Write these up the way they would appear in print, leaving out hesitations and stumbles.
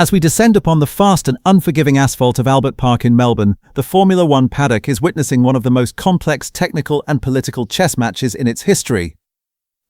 As we descend upon the fast and unforgiving asphalt of Albert Park in Melbourne, the Formula One paddock is witnessing one of the most complex technical and political chess matches in its history.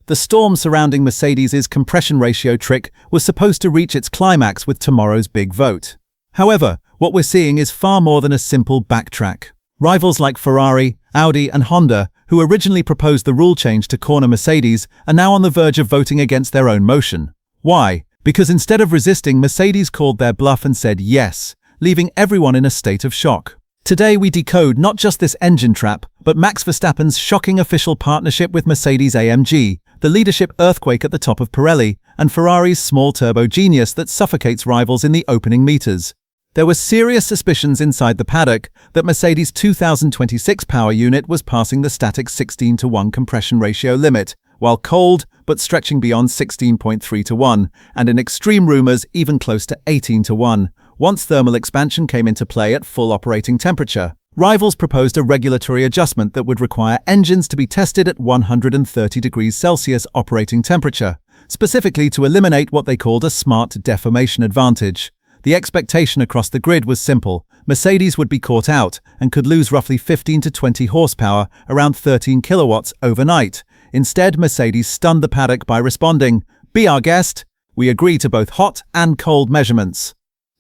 The storm surrounding Mercedes' compression ratio trick was supposed to reach its climax with tomorrow's big vote. However, what we're seeing is far more than a simple backtrack. Rivals like Ferrari, Audi and Honda, who originally proposed the rule change to corner Mercedes, are now on the verge of voting against their own motion. Why? Because instead of resisting, Mercedes called their bluff and said yes, leaving everyone in a state of shock. Today we decode not just this engine trap, but Max Verstappen's shocking official partnership with Mercedes-AMG, the leadership earthquake at the top of Pirelli, and Ferrari's small turbo genius that suffocates rivals in the opening meters. There were serious suspicions inside the paddock that Mercedes' 2026 power unit was passing the static 16:1 compression ratio limit, while cold but stretching beyond 16.3:1, and in extreme rumors even close to 18:1, once thermal expansion came into play at full operating temperature. Rivals proposed a regulatory adjustment that would require engines to be tested at 130 degrees Celsius operating temperature, specifically to eliminate what they called a smart deformation advantage. The expectation across the grid was simple: Mercedes would be caught out and could lose roughly 15 to 20 horsepower, around 13 kilowatts, overnight. Instead, Mercedes stunned the paddock by responding, "Be our guest. We agree to both hot and cold measurements."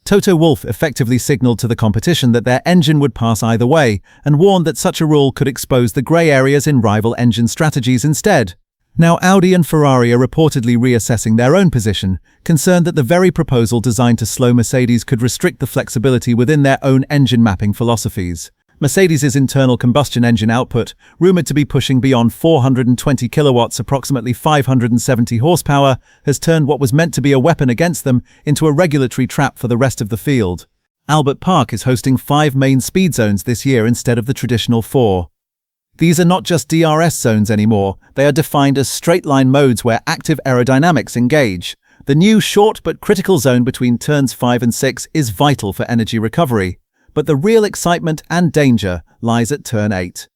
Toto Wolff effectively signaled to the competition that their engine would pass either way and warned that such a rule could expose the grey areas in rival engine strategies instead. Now Audi and Ferrari are reportedly reassessing their own position, concerned that the very proposal designed to slow Mercedes could restrict the flexibility within their own engine mapping philosophies. Mercedes' internal combustion engine output, rumored to be pushing beyond 420 kilowatts, approximately 570 horsepower, has turned what was meant to be a weapon against them into a regulatory trap for the rest of the field. Albert Park is hosting 5 main speed zones this year instead of the traditional 4. These are not just DRS zones anymore, they are defined as straight-line modes where active aerodynamics engage. The new short but critical zone between turns 5 and 6 is vital for energy recovery. But the real excitement and danger lies at turn 8.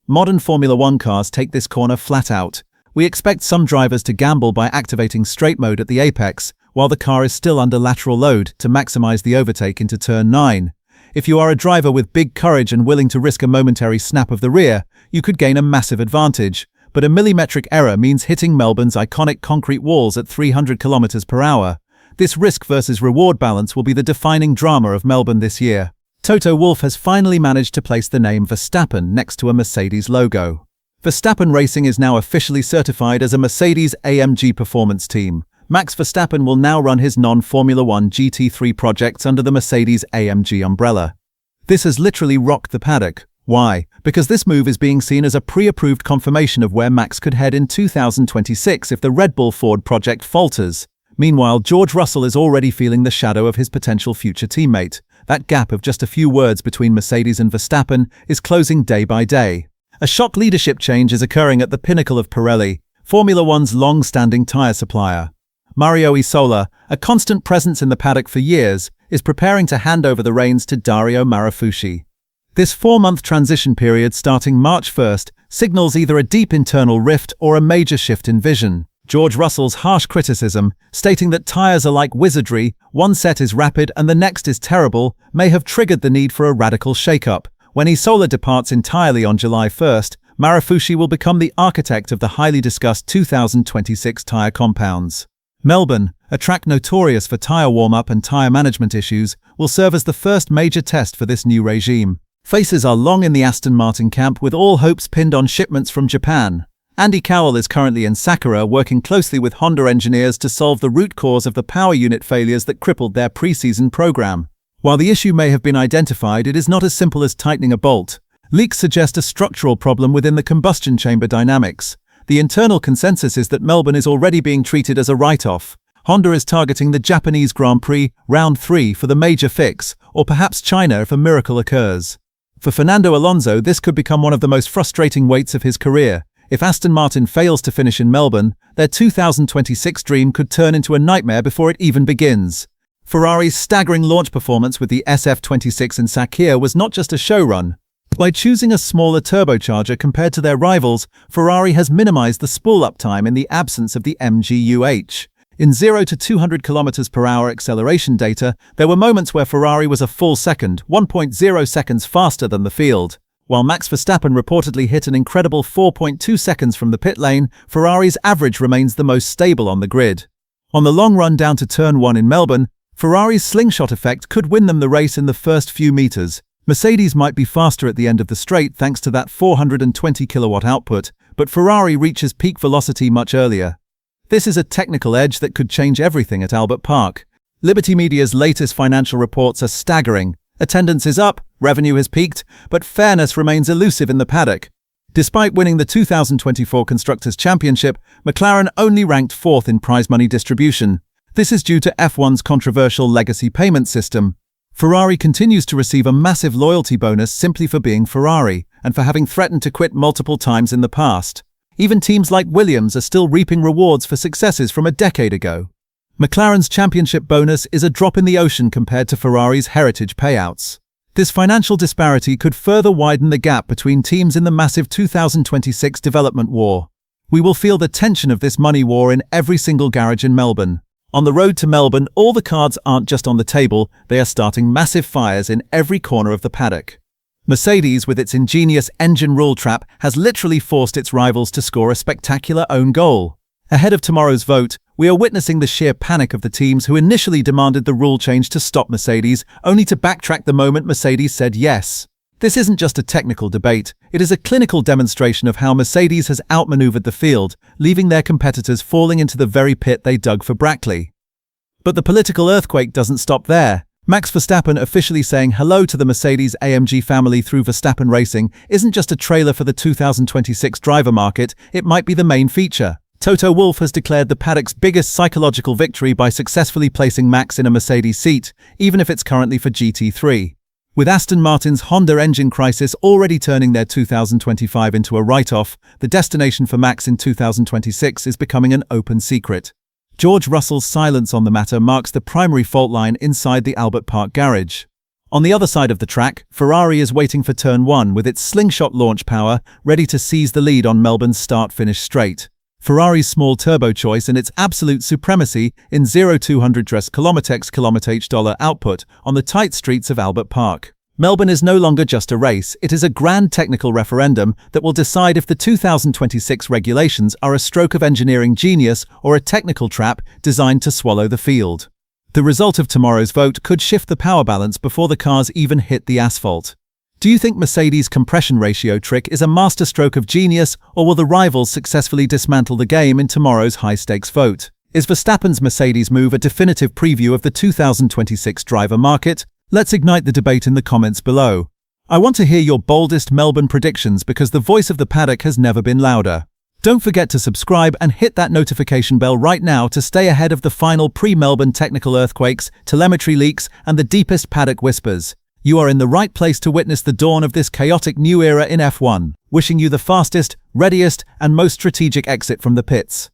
Modern Formula One cars take this corner flat out. We expect some drivers to gamble by activating straight mode at the apex, while the car is still under lateral load to maximize the overtake into turn 9. If you are a driver with big courage and willing to risk a momentary snap of the rear, you could gain a massive advantage. But a millimetric error means hitting Melbourne's iconic concrete walls at 300 km per hour. This risk versus reward balance will be the defining drama of Melbourne this year. Toto Wolff has finally managed to place the name Verstappen next to a Mercedes logo. Verstappen Racing is now officially certified as a Mercedes-AMG performance team. Max Verstappen will now run his non-Formula One GT3 projects under the Mercedes-AMG umbrella. This has literally rocked the paddock. Why? Because this move is being seen as a pre-approved confirmation of where Max could head in 2026 if the Red Bull Ford project falters. Meanwhile, George Russell is already feeling the shadow of his potential future teammate. That gap of just a few words between Mercedes and Verstappen is closing day by day. A shock leadership change is occurring at the pinnacle of Pirelli, Formula One's long-standing tyre supplier. Mario Isola, a constant presence in the paddock for years, is preparing to hand over the reins to Dario Marafusci. This 4-month transition period starting March 1st signals either a deep internal rift or a major shift in vision. George Russell's harsh criticism, stating that tyres are like wizardry, one set is rapid and the next is terrible, may have triggered the need for a radical shake-up. When Isola departs entirely on July 1st, Marafusci will become the architect of the highly discussed 2026 tyre compounds. Melbourne, a track notorious for tyre warm-up and tyre management issues, will serve as the first major test for this new regime. Faces are long in the Aston Martin camp, with all hopes pinned on shipments from Japan. Andy Cowell is currently in Sakura working closely with Honda engineers to solve the root cause of the power unit failures that crippled their pre-season program. While the issue may have been identified, it is not as simple as tightening a bolt. Leaks suggest a structural problem within the combustion chamber dynamics. The internal consensus is that Melbourne is already being treated as a write-off. Honda is targeting the Japanese Grand Prix, Round 3, for the major fix, or perhaps China if a miracle occurs. For Fernando Alonso, this could become one of the most frustrating waits of his career. If Aston Martin fails to finish in Melbourne, their 2026 dream could turn into a nightmare before it even begins. Ferrari's staggering launch performance with the SF26 in Sakhir was not just a show run. By choosing a smaller turbocharger compared to their rivals, Ferrari has minimized the spool-up time in the absence of the MGUH. In 0 to 200 km per hour acceleration data, there were moments where Ferrari was a full second, 1.0 seconds faster than the field. While Max Verstappen reportedly hit an incredible 4.2 seconds from the pit lane, Ferrari's average remains the most stable on the grid. On the long run down to turn 1 in Melbourne, Ferrari's slingshot effect could win them the race in the first few meters. Mercedes might be faster at the end of the straight thanks to that 420 kilowatt output, but Ferrari reaches peak velocity much earlier. This is a technical edge that could change everything at Albert Park. Liberty Media's latest financial reports are staggering. Attendance is up, revenue has peaked, but fairness remains elusive in the paddock. Despite winning the 2024 Constructors' Championship, McLaren only ranked 4th in prize money distribution. This is due to F1's controversial legacy payment system. Ferrari continues to receive a massive loyalty bonus simply for being Ferrari, and for having threatened to quit multiple times in the past. Even teams like Williams are still reaping rewards for successes from a decade ago. McLaren's championship bonus is a drop in the ocean compared to Ferrari's heritage payouts. This financial disparity could further widen the gap between teams in the massive 2026 development war. We will feel the tension of this money war in every single garage in Melbourne. On the road to Melbourne, all the cards aren't just on the table, they are starting massive fires in every corner of the paddock. Mercedes, with its ingenious engine rule trap, has literally forced its rivals to score a spectacular own goal. Ahead of tomorrow's vote, we are witnessing the sheer panic of the teams who initially demanded the rule change to stop Mercedes, only to backtrack the moment Mercedes said yes. This isn't just a technical debate, it is a clinical demonstration of how Mercedes has outmaneuvered the field, leaving their competitors falling into the very pit they dug for Brackley. But the political earthquake doesn't stop there. Max Verstappen officially saying hello to the Mercedes-AMG family through Verstappen Racing isn't just a trailer for the 2026 driver market, it might be the main feature. Toto Wolff has declared the paddock's biggest psychological victory by successfully placing Max in a Mercedes seat, even if it's currently for GT3. With Aston Martin's Honda engine crisis already turning their 2025 into a write-off, the destination for Max in 2026 is becoming an open secret. George Russell's silence on the matter marks the primary fault line inside the Albert Park garage. On the other side of the track, Ferrari is waiting for turn 1 with its slingshot launch power, ready to seize the lead on Melbourne's start-finish straight. Ferrari's small turbo choice and its absolute supremacy in 0-200 km/h output on the tight streets of Albert Park. Melbourne is no longer just a race, it is a grand technical referendum that will decide if the 2026 regulations are a stroke of engineering genius or a technical trap designed to swallow the field. The result of tomorrow's vote could shift the power balance before the cars even hit the asphalt. Do you think Mercedes' compression ratio trick is a masterstroke of genius, or will the rivals successfully dismantle the game in tomorrow's high-stakes vote? Is Verstappen's Mercedes move a definitive preview of the 2026 driver market? Let's ignite the debate in the comments below. I want to hear your boldest Melbourne predictions because the voice of the paddock has never been louder. Don't forget to subscribe and hit that notification bell right now to stay ahead of the final pre-Melbourne technical earthquakes, telemetry leaks, and the deepest paddock whispers. You are in the right place to witness the dawn of this chaotic new era in F1. Wishing you the fastest, readiest, and most strategic exit from the pits.